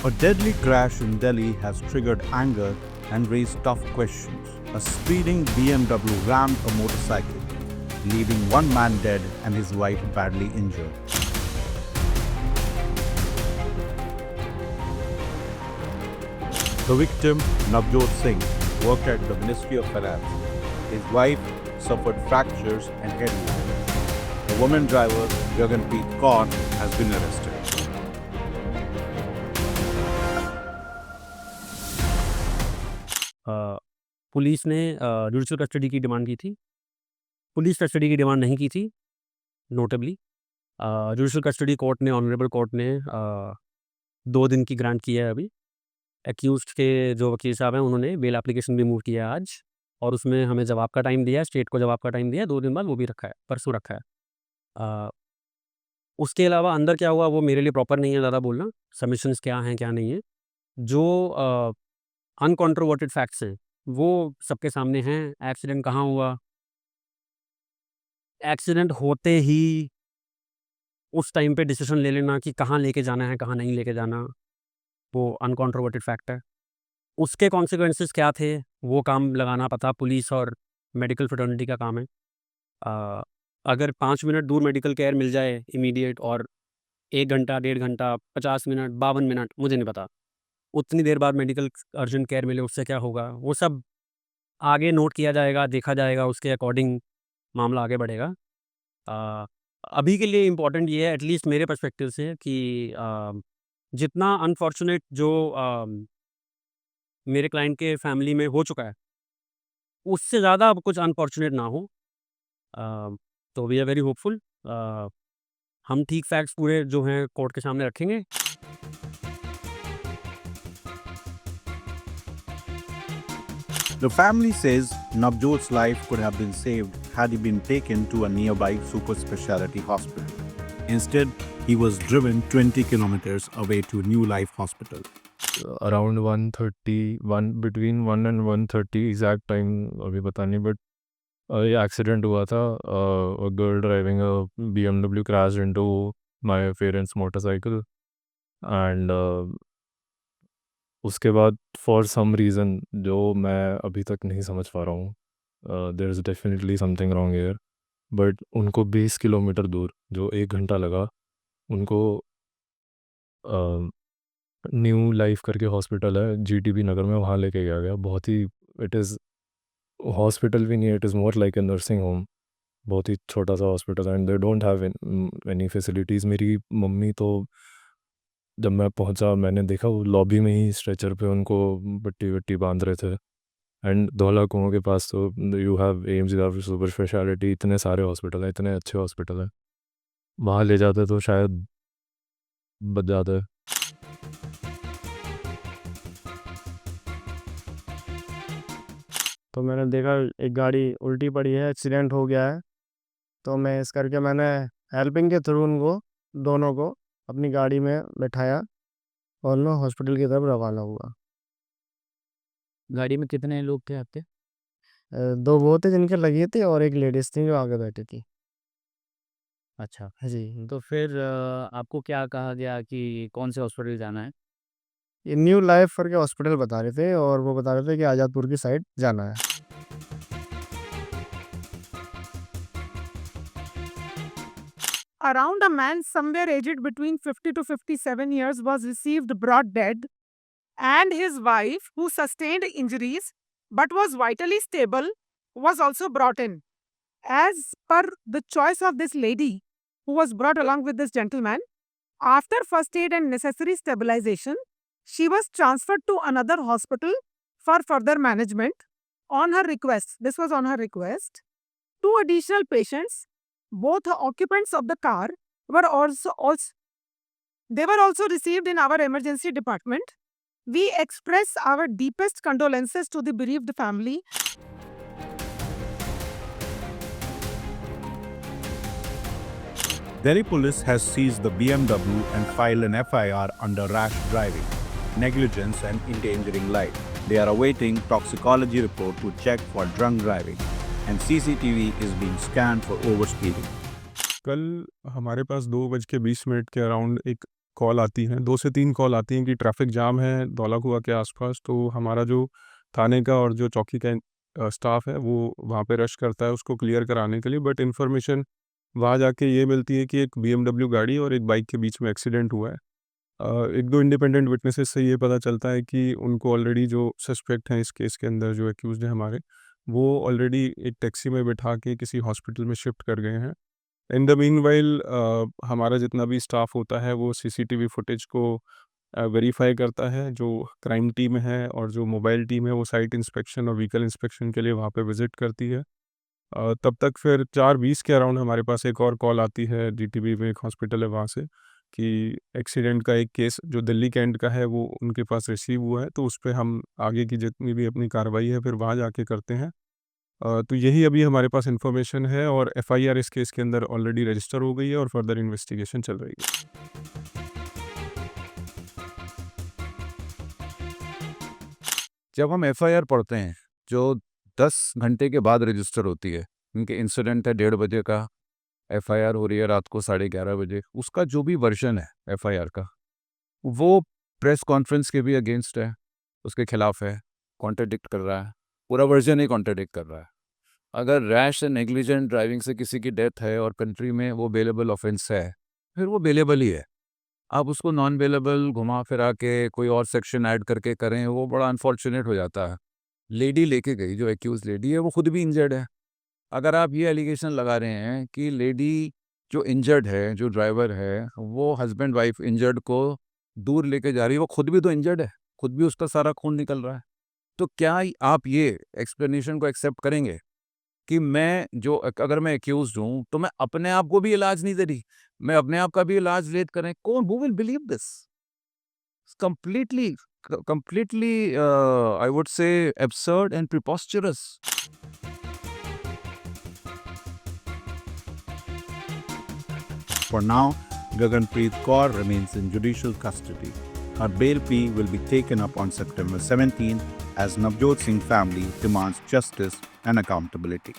A deadly crash in Delhi has triggered anger and raised tough questions. A speeding BMW rammed a motorcycle, leaving one man dead and his wife badly injured. The victim, Navjot Singh, worked at the Ministry of Finance. His wife suffered fractures and head wounds. The woman driver, Gaganpreet Kaur, has been arrested. Police ने judicial custody की demand की थी। Police custody की demand नहीं की थी notably. Judicial custody court ने, honourable court ने 2 दिन की ग्रांट की है अभी। एक्यूज्ड के जो वकील साहब हैं उन्होंने बेल एप्लीकेशन भी मूव किया है आज, और उसमें हमें जवाब का टाइम दिया है, स्टेट को जवाब का टाइम दिया है, 2 दिन बाद वो भी रखा है, परसों रखा है। उसके अलावा अंदर क्या हुआ वो मेरे लिए प्रॉपर नहीं है ज़्यादा बोलना, सबमिशंस क्या हैं क्या नहीं है। जो अनकॉन्ट्रोवर्टेड फैक्ट्स हैं वो सबके सामने हैं। एक्सीडेंट कहाँ हुआ, एक्सीडेंट होते ही उस टाइम पे डिसीजन ले लेना कि कहाँ लेके जाना है कहाँ नहीं लेके जाना, वो अनकॉन्ट्रोवर्टेड फैक्ट है। उसके कॉन्सिक्वेंसेस क्या थे वो काम लगाना पता पुलिस और मेडिकल फ्रेटर्निटी का काम है। अगर 5 मिनट दूर मेडिकल केयर मिल जाए इमीडिएट, और 1 घंटा 1.5 घंटा 50 मिनट 52 मिनट मुझे नहीं पता उतनी देर बाद मेडिकल अर्जेंट केयर मिले उससे क्या होगा, वो सब आगे नोट किया जाएगा, देखा जाएगा, उसके अकॉर्डिंग मामला आगे बढ़ेगा। अभी के लिए इम्पोर्टेंट ये है एटलीस्ट मेरे पर्सपेक्टिव से कि जितना अनफॉर्चुनेट जो मेरे क्लाइंट के फैमिली में हो चुका है उससे ज़्यादा अब कुछ अनफॉर्चुनेट ना हो। तो वी आर वेरी होपफुल। हम ठीक फैक्ट्स पूरे जो हैं कोर्ट के सामने रखेंगे। The family says Navjot's life could have been saved had he been taken to a nearby super specialty hospital. Instead, he was driven 20 kilometers away to New Life Hospital. Around 1:30, between 1 and 1:30 exact time अभी पता नहीं, but ये accident हुआ था। a girl driving a BMW crashed into my parents' motorcycle, and उसके बाद for some reason जो मैं अभी तक नहीं समझ पा रहा हूँ, there is definitely something wrong here, but उनको 20 किलोमीटर दूर जो 1 घंटा लगा उनको न्यू लाइफ करके हॉस्पिटल है जीटीबी नगर में, वहाँ लेके गया। बहुत ही इट इज़ हॉस्पिटल भी नहीं है, it is more like a nursing home. बहुत ही छोटा सा हॉस्पिटल है and they don't have any facilities. मेरी मम्मी तो जब मैं पहुंचा मैंने देखा वो लॉबी में ही स्ट्रेचर पे उनको पट्टी वट्टी बांध रहे थे। एंड धौला कुआं के पास तो you have AIIMS, you have super speciality, इतने सारे हॉस्पिटल हैं, इतने अच्छे हॉस्पिटल हैं, वहाँ ले जाते तो शायद बच जाते। तो मैंने देखा एक गाड़ी उल्टी पड़ी है, एक्सीडेंट हो गया है, तो मैं इस करके मैंने हेल्पिंग के थ्रू उनको दोनों को अपनी गाड़ी में बैठाया और लो हॉस्पिटल की तरफ रवाना हुआ। गाड़ी में कितने लोग थे आपके? 2 वो थे जिनके लगी थी और एक लेडीज थी जो आगे बैठी थी। अच्छा, जी, तो फिर आपको क्या कहा गया कि कौन से हॉस्पिटल जाना है? ये न्यू लाइफ करके हॉस्पिटल बता रहे थे और वो बता रहे थे कि आज़ादपुर की साइड जाना है। Around a man somewhere aged between 50 to 57 years was received brought dead, and his wife, who sustained injuries but was vitally stable, was also brought in. As per the choice of this lady who was brought along with this gentleman, after first aid and necessary stabilization, she was transferred to another hospital for further management. On her request, this was on her request, 2 additional patients, both occupants of the car, were also received in our emergency department. We express our deepest condolences to the bereaved family. Delhi police has seized the BMW and filed an FIR under rash driving, negligence and endangering life. They are awaiting toxicology report to check for drunk driving, and CCTV is being scanned for overspeeding. कल हमारे पास 2:20 के around एक call आती हैं, 2 से 3 call आती हैं कि ट्रैफिक जाम है धौला कुआँ के आसपास। तो हमारा जो थाने का और जो चौकी का स्टाफ है वो वहाँ पे रश करता है उसको क्लियर कराने के लिए। बट इन्फॉर्मेशन वहाँ जाके ये मिलती है कि एक बीएमडब्ल्यू गाड़ी और एक बाइक के बीच में एक्सीडेंट हुआ है। 1-2 इंडिपेंडेंट विटनेसेस से ये पता चलता है कि उनको ऑलरेडी जो सस्पेक्ट हैं इस केस के अंदर, जो एक्यूज़्ड हैं हमारे, वो ऑलरेडी एक टैक्सी में बिठा के किसी हॉस्पिटल में शिफ्ट कर गए हैं। इन द मीनवाइल हमारा जितना भी स्टाफ होता है वो सीसीटीवी फुटेज को वेरीफाई करता है। जो क्राइम टीम है और जो मोबाइल टीम है वो साइट इंस्पेक्शन और व्हीकल इंस्पेक्शन के लिए वहाँ पे विज़िट करती है। तब तक फिर 4:20 के अराउंड हमारे पास एक और कॉल आती है, जीटीबी में एक हॉस्पिटल है वहाँ से, कि एक्सीडेंट का एक केस जो दिल्ली कैंट का है वो उनके पास रिसीव हुआ है। तो उस पे हम आगे की जितनी भी अपनी कार्रवाई है फिर वहाँ जाके करते हैं। तो यही अभी हमारे पास इन्फॉर्मेशन है और एफआईआर इस केस के अंदर ऑलरेडी रजिस्टर हो गई है और फर्दर इन्वेस्टिगेशन चल रही है। जब हम एफआईआर पढ़ते हैं जो 10 घंटे के बाद रजिस्टर होती है, उनके इंसिडेंट है 1:30 बजे का, एफआईआर हो रही है रात को 11:30 बजे, उसका जो भी वर्जन है एफआईआर का वो प्रेस कॉन्फ्रेंस के भी अगेंस्ट है, उसके खिलाफ है, कॉन्ट्रडिक्ट कर रहा है, पूरा वर्जन ही कॉन्ट्रडिक्ट कर रहा है। अगर रैश एंड नेग्लिजेंट ड्राइविंग से किसी की डेथ है और कंट्री में वो बेलेबल ऑफेंस है, फिर वो बेलेबल ही है। आप उसको नॉन बेलेबल घुमा फिरा के कोई और सेक्शन ऐड करके करें, वो बड़ा अनफॉर्चुनेट हो जाता है। लेडी लेके गई, जो एक्यूज लेडी है वो खुद भी इंजर्ड है। अगर आप ये एलिगेशन लगा रहे हैं कि लेडी जो इंजर्ड है, जो ड्राइवर है, वो हस्बैंड वाइफ इंजर्ड को दूर लेके जा रही है, वो खुद भी तो इंजर्ड है, खुद भी उसका सारा खून निकल रहा है। तो क्या आप ये एक्सप्लेनेशन को एक्सेप्ट करेंगे कि अगर मैं एक्यूज्ड हूँ तो मैं अपने आप को भी इलाज नहीं दे रही, मैं अपने आप का भी इलाज लेट करें? कौन, who will believe this? Completely, I would say absurd and preposterous. For now, Gaganpreet Kaur remains in judicial custody. Her bail plea will be taken up on September 17 as Navjot Singh family demands justice and accountability.